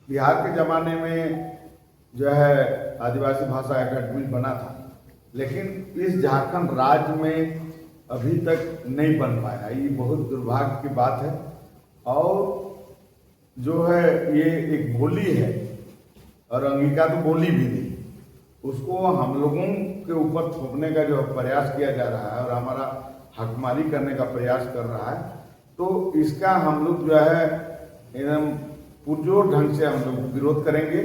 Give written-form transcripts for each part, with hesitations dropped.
बिहार के ज़माने में जो है आदिवासी भाषा एकेडमी बना था, लेकिन इस झारखंड राज्य में अभी तक नहीं बन पाया। ये बहुत दुर्भाग्य की बात है। और जो है ये एक बोली है और अंगिका तो बोली भी थी, उसको हम लोगों के ऊपर थोपने का जो प्रयास किया जा रहा है और हमारा हकमारी करने का प्रयास कर रहा है, तो इसका हम लोग जो है एकदम पुरजोर ढंग से हम लोग विरोध करेंगे।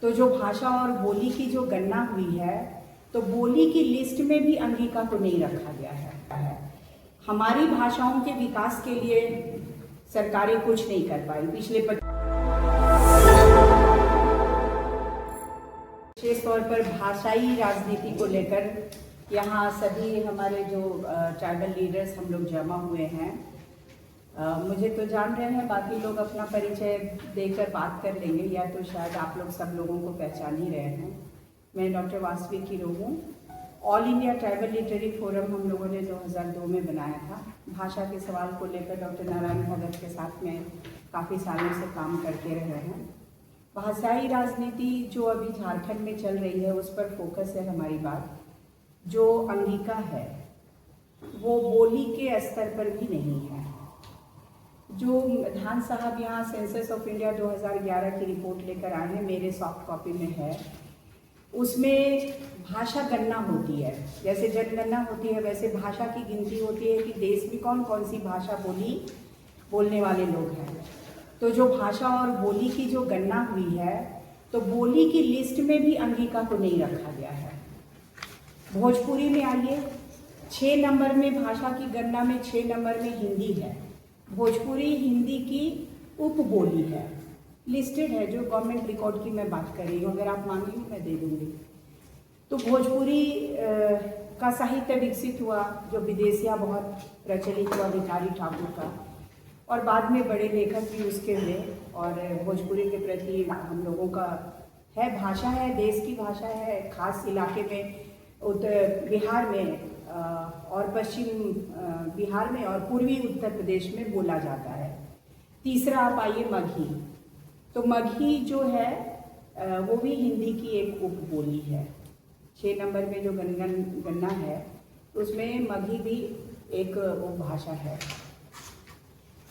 तो जो भाषा और बोली की जो गणना हुई है, तो बोली की लिस्ट में भी अंगिका को नहीं रखा गया है। हमारी भाषाओं के विकास के लिए सरकारें कुछ नहीं कर पाई पिछले विशेष तौर पर भाषाई राजनीति को लेकर यहाँ सभी हमारे जो ट्राइबल लीडर्स हम लोग जमा हुए हैं। मुझे तो जान रहे हैं, बाकी लोग अपना परिचय देकर बात कर लेंगे, या तो शायद आप लोग सब लोगों को पहचान ही रहे हैं। मैं डॉक्टर वासवी कीरो हूँ। All India tribal literary forum हम लोगों ने 2002 में बनाया था। भाषा के सवाल को लेकर डॉक्टर नारायण भगत के साथ में काफ़ी सालों से काम करते रहे हैं। भाषाई राजनीति जो अभी झारखंड में चल रही है, उस पर फोकस है हमारी बात। जो अंगिका है वो बोली के स्तर पर भी नहीं है। जो धान साहब यहाँ सेंसस ऑफ इंडिया 2011 की रिपोर्ट लेकर आए हैं, मेरे सॉफ्ट कॉपी में है, उसमें भाषा गणना होती है। जैसे जनगणना होती है वैसे भाषा की गिनती होती है कि देश में कौन कौन सी भाषा बोलने वाले लोग हैं। तो जो भाषा और बोली की जो गणना हुई है, तो बोली की लिस्ट में भी अंगिका को नहीं रखा गया है। भोजपुरी में आइए, 6 नंबर में भाषा की गणना में 6 नंबर में हिंदी है। भोजपुरी हिंदी की उपबोली है, लिस्टेड है, जो गवर्नमेंट रिकॉर्ड की मैं बात कर रही हूँ। अगर आप मांगेंगे मैं दे दूँगी। तो भोजपुरी का साहित्य विकसित हुआ, जो विदेशिया बहुत प्रचलित हुआ, भिखारी ठाकुर का, और बाद में बड़े लेखक भी उसके हुए। और भोजपुरी के प्रति हम लोगों का है, भाषा है, देश की भाषा है। खास इलाके में उत्तर बिहार में और पश्चिम बिहार में और पूर्वी उत्तर प्रदेश में बोला जाता है। तीसरा आप आइए मगही। तो मगही जो है वो भी हिंदी की एक उपबोली है। 6 नंबर में जो गणना है उसमें मगही भी एक उपभाषा है।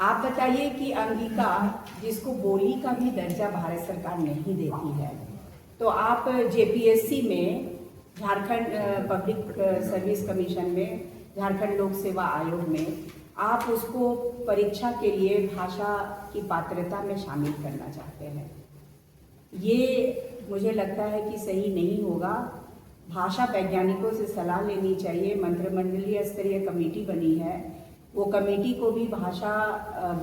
आप बताइए कि अंगिका, जिसको बोली का भी दर्जा भारत सरकार नहीं देती है, तो आप जेपीएससी में, झारखंड पब्लिक सर्विस कमीशन में, झारखंड लोक सेवा आयोग में आप उसको परीक्षा के लिए भाषा की पात्रता में शामिल करना चाहते हैं। ये मुझे लगता है कि सही नहीं होगा। भाषा वैज्ञानिकों से सलाह लेनी चाहिए। मंत्रिमंडलीय स्तरीय कमेटी बनी है, वो कमेटी को भी भाषा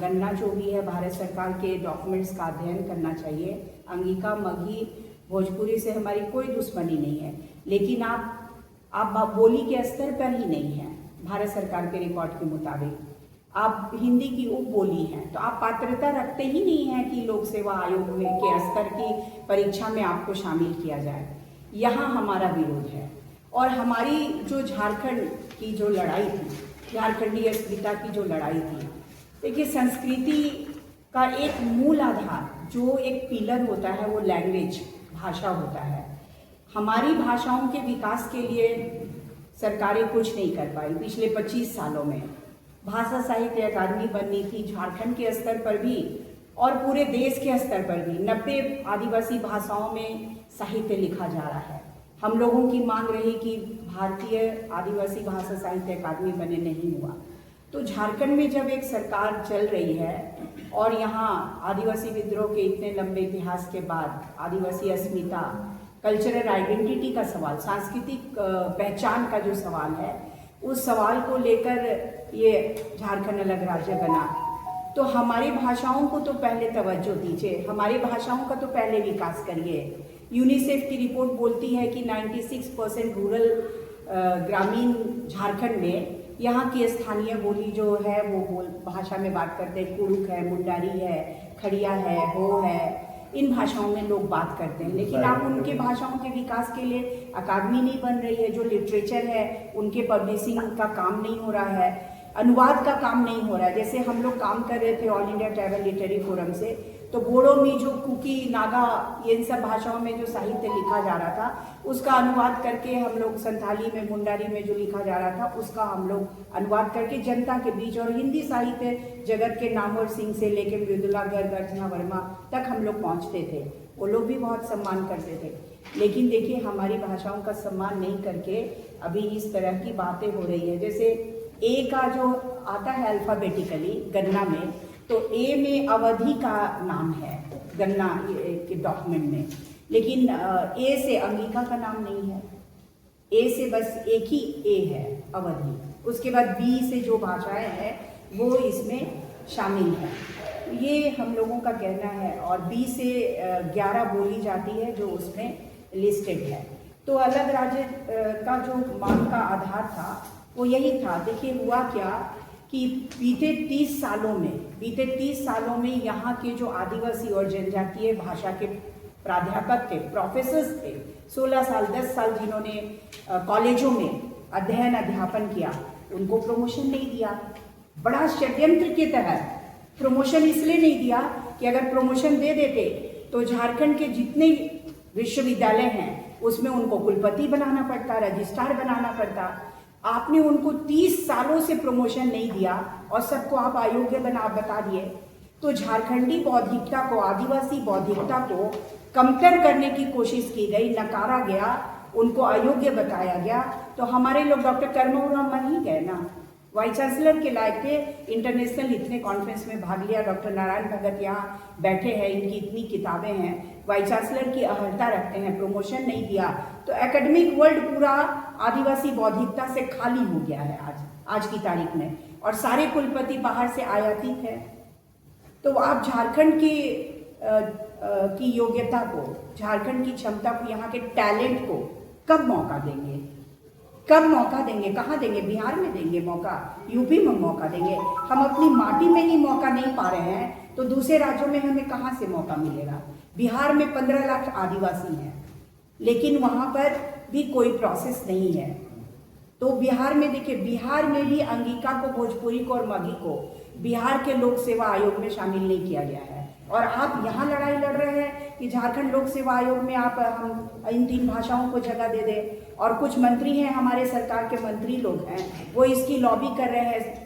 गणना जो भी है भारत सरकार के डॉक्यूमेंट्स का अध्ययन करना चाहिए। अंगिका, मगही, भोजपुरी से हमारी कोई दुश्मनी नहीं है, लेकिन आप बोली के स्तर पर ही नहीं है। भारत सरकार के रिकॉर्ड के मुताबिक आप हिंदी की उपबोली हैं, तो आप पात्रता रखते ही नहीं हैं कि लोक सेवा आयोग में के स्तर की परीक्षा में आपको शामिल किया जाए। यहाँ हमारा विरोध है। और हमारी जो झारखंड की जो लड़ाई थी, झारखंडी अस्मिता की जो लड़ाई थी, देखिए संस्कृति का एक मूल आधार, जो एक पिलर होता है, वो लैंग्वेज, भाषा होता है। हमारी भाषाओं के विकास के लिए सरकारें कुछ नहीं कर पाई पिछले 25 सालों में। भाषा साहित्य अकादमी बननी थी झारखंड के स्तर पर भी और पूरे देश के स्तर पर भी। 90 आदिवासी भाषाओं में साहित्य लिखा जा रहा है। हम लोगों की मांग रही कि भारतीय आदिवासी भाषा साहित्य अकादमी बने, नहीं हुआ। तो झारखंड में जब एक सरकार चल रही है और यहाँ आदिवासी विद्रोह के इतने लंबे इतिहास के बाद आदिवासी अस्मिता, कल्चरल आइडेंटिटी का सवाल, सांस्कृतिक पहचान का जो सवाल है, उस सवाल को लेकर ये झारखंड अलग राज्य बना। तो हमारी भाषाओं को तो पहले तवज्जो दीजिए, हमारी भाषाओं का तो पहले विकास करिए। यूनिसेफ की रिपोर्ट बोलती है कि 96% रूरल ग्रामीण झारखंड में यहाँ की स्थानीय बोली जो है वो भाषा में बात करते हैं। कुड़ुक है, मुंडारी है, खड़िया है, हो है, इन भाषाओं में लोग बात करते हैं। लेकिन आप उनके भाषाओं के विकास के लिए अकादमी नहीं बन रही है। जो लिटरेचर है उनके पब्लिशिंग का काम नहीं हो रहा है, अनुवाद का काम नहीं हो रहा है। जैसे हम लोग काम कर रहे थे all India tribal literary forum से, तो बोडो में जो कुकी, नागा, इन सब भाषाओं में जो साहित्य लिखा जा रहा था उसका अनुवाद करके हम लोग, संथाली में, मुंडारी में जो लिखा जा रहा था उसका हम लोग अनुवाद करके जनता के बीच, और हिंदी साहित्य जगत के नामवर सिंह से लेकर मृदुला गर्ग, अर्चना वर्मा तक हम लोग पहुँचते थे। वो लोग भी बहुत सम्मान करते थे। लेकिन देखिए, हमारी भाषाओं का सम्मान नहीं करके अभी इस तरह की बातें हो रही है। जैसे ए का जो आता है अल्फ़ाबेटिकली गन्ना में, तो ए में अवधि का नाम है गन्ना के डॉक्यूमेंट में, लेकिन ए से अंगिका का नाम नहीं है। ए से बस एक ही ए है, अवधि। उसके बाद बी से जो भाषाएं हैं वो इसमें शामिल है, ये हम लोगों का कहना है। और बी से 11 बोली जाती है जो उसमें लिस्टेड है। तो अलग राज्य का जो मांग का आधार था वो यही था। देखिए हुआ क्या कि बीते 30 सालों में यहाँ के जो आदिवासी और जनजातीय भाषा के प्राध्यापक थे, प्रोफेसर्स थे, 16 साल 10 साल जिन्होंने कॉलेजों में अध्यापन किया, उनको प्रमोशन नहीं दिया। बड़ा षड्यंत्र के तहत प्रमोशन इसलिए नहीं दिया कि अगर प्रमोशन दे देते तो झारखंड के जितने विश्वविद्यालय हैं उसमें उनको कुलपति बनाना पड़ता, रजिस्ट्रार बनाना पड़ता। आपने उनको 30 सालों से प्रमोशन नहीं दिया और सबको आप अयोग्य बता दिए। तो झारखंडी बौद्धिकता को, आदिवासी बौद्धिकता को कमतर करने की कोशिश की गई, नकारा गया, उनको अयोग्य बताया गया। तो हमारे लोग, डॉक्टर कर्मोराम मर ही गए ना, वाइस चांसलर के लायक थे, इंटरनेशनल इतने कॉन्फ्रेंस में भाग लिया। डॉक्टर नारायण भगत यहाँ बैठे हैं, इनकी इतनी किताबें हैं, वाइस चांसलर की अहर्ता रखते हैं, प्रमोशन नहीं दिया। तो एकेडमिक वर्ल्ड पूरा आदिवासी बौद्धिकता से खाली हो गया है आज की तारीख में, और सारे कुलपति बाहर से आयातित है। तो आप झारखंड की योग्यता को, झारखंड की क्षमता को, यहाँ के टैलेंट को कब मौका देंगे? कहाँ देंगे? बिहार में देंगे मौका, यूपी में मौका देंगे? हम अपनी माटी में ही मौका नहीं पा रहे हैं तो दूसरे राज्यों में हमें कहाँ से मौका मिलेगा? बिहार में 15 लाख आदिवासी हैं, लेकिन वहाँ पर भी कोई प्रोसेस नहीं है। तो बिहार में देखिए, बिहार में भी अंगिका को, भोजपुरी को और मगही को बिहार के लोक सेवा आयोग में शामिल नहीं किया गया है। और आप यहाँ लड़ाई लड़ रहे हैं कि झारखंड लोक सेवा आयोग में हम इन 3 भाषाओं को जगह दे दें। और कुछ मंत्री हैं, हमारे सरकार के मंत्री लोग हैं, वो इसकी लॉबी कर रहे हैं,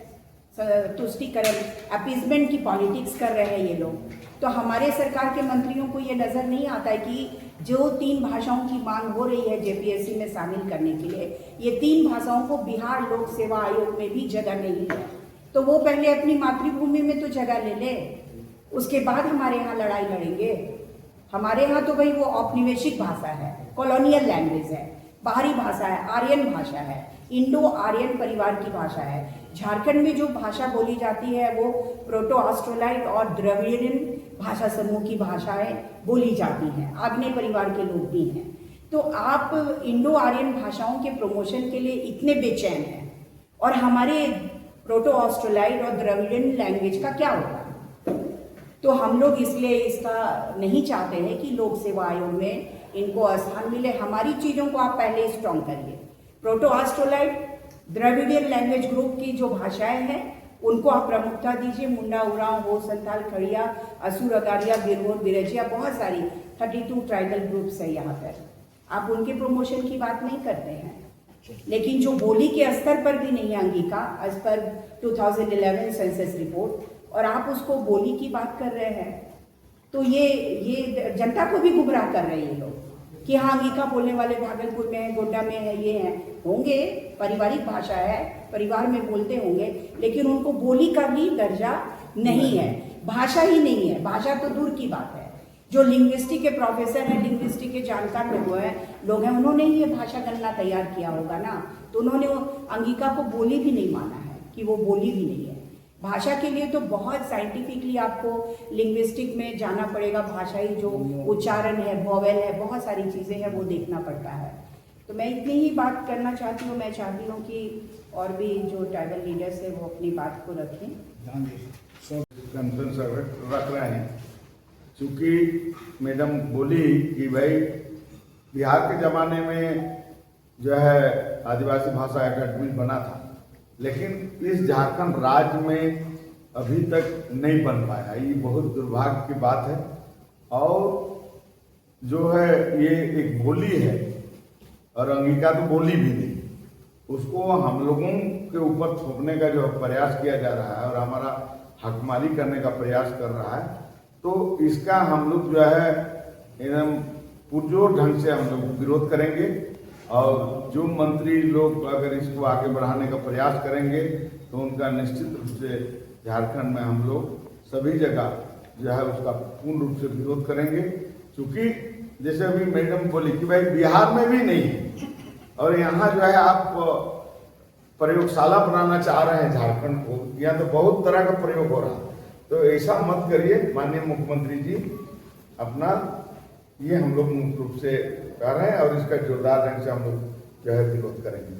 तुष्टीकरण, अपीजमेंट की पॉलिटिक्स कर रहे हैं ये लोग। तो हमारे सरकार के मंत्रियों को ये नज़र नहीं आता है कि जो 3 भाषाओं की मांग हो रही है जेपीएससी में शामिल करने के लिए, ये 3 भाषाओं को बिहार लोक सेवा आयोग में भी जगह नहीं है। तो वो पहले अपनी मातृभूमि में तो जगह ले ले, उसके बाद हमारे यहाँ लड़ाई लड़ेंगे। हमारे यहाँ तो भाई वो औपनिवेशिक भाषा है, कॉलोनियल लैंग्वेज है, बाहरी भाषा है, आर्यन भाषा है, इंडो आर्यन परिवार की भाषा है। झारखंड में जो भाषा बोली जाती है वो प्रोटो ऑस्ट्रोलाइट और द्रविडियन भाषा समूह की भाषाएं बोली जाती हैं, आग्नेय परिवार के लोग भी हैं। तो आप इंडो आर्यन भाषाओं के प्रमोशन के लिए इतने बेचैन हैं, और हमारे प्रोटो ऑस्ट्रोलाइट और द्रविडियन लैंग्वेज का क्या होगा? तो हम लोग इसलिए इसका नहीं चाहते हैं कि लोक सेवा आयोग में इनको स्थान मिले। हमारी चीज़ों को आप पहले स्ट्रॉन्ग करिए। प्रोटो ऑस्ट्रोलाइट, द्रविडियन लैंग्वेज ग्रुप की जो भाषाएं हैं उनको आप प्रमुखता दीजिए। मुंडा, उरांव, हो, संथाल, खड़िया, असुर, अगारिया, बिरहोर, बिरजिया, बहुत सारी 32 ट्राइबल ग्रुप्स है यहाँ पर। आप उनके प्रमोशन की बात नहीं करते हैं, लेकिन जो बोली के स्तर पर भी नहीं है Angika, as per 2011 census report, और आप उसको बोली की बात कर रहे हैं। तो ये जनता को भी गुमराह कर रहे हैं ये लोग कि हाँ, अंगिका बोलने वाले भागलपुर में है, गोड्डा में है, ये हैं, होंगे, पारिवारिक भाषा है, परिवार में बोलते होंगे, लेकिन उनको बोली का भी दर्जा नहीं है, भाषा ही नहीं है। भाषा तो दूर की बात है। जो लिंग्विस्टिक के प्रोफेसर हैं, लिंग्विस्टिक के जानकार लोग हैं, उन्होंने ही ये भाषा गणना तैयार किया होगा ना, तो उन्होंने अंगिका को बोली भी नहीं माना है कि वो बोली भी नहीं है। भाषा के लिए तो बहुत साइंटिफिकली आपको लिंग्विस्टिक में जाना पड़ेगा, भाषाई जो उच्चारण है, वोवेल है, बहुत सारी चीज़ें हैं, वो देखना पड़ता है। तो मैं इतनी ही बात करना चाहती हूँ। मैं चाहती हूँ कि और भी जो ट्राइबल लीडर्स है वो अपनी बात को रखें। कंसर्न रख रहे हैं, क्योंकि मैडम बोली कि भाई बिहार के ज़माने में जो है आदिवासी भाषा एकेडमी बना था, लेकिन इस झारखंड राज्य में अभी तक नहीं बन पाया। ये बहुत दुर्भाग्य की बात है। और जो है ये एक बोली है और अंगिका तो बोली भी नहीं, उसको हम लोगों के ऊपर थोपने का जो प्रयास किया जा रहा है और हमारा हकमारी करने का प्रयास कर रहा है, तो इसका हम लोग जो है एकदम पुरजोर ढंग से हम लोग विरोध करेंगे। और जो मंत्री लोग अगर इसको आगे बढ़ाने का प्रयास करेंगे तो उनका निश्चित रूप से झारखंड में हम लोग सभी जगह जो है उसका पूर्ण रूप से विरोध करेंगे। क्योंकि जैसे अभी मैडम बोली कि भाई बिहार में भी नहीं है और यहाँ जो है आप प्रयोगशाला बनाना चाह रहे हैं झारखंड को, यहाँ तो बहुत तरह का प्रयोग हो रहा है। तो ऐसा मत करिए माननीय मुख्यमंत्री जी, अपना ये हम लोग मुख्य रूप से कर रहे हैं और इसका जोरदार ढंग से हम लोग जो है विरोध करेंगे।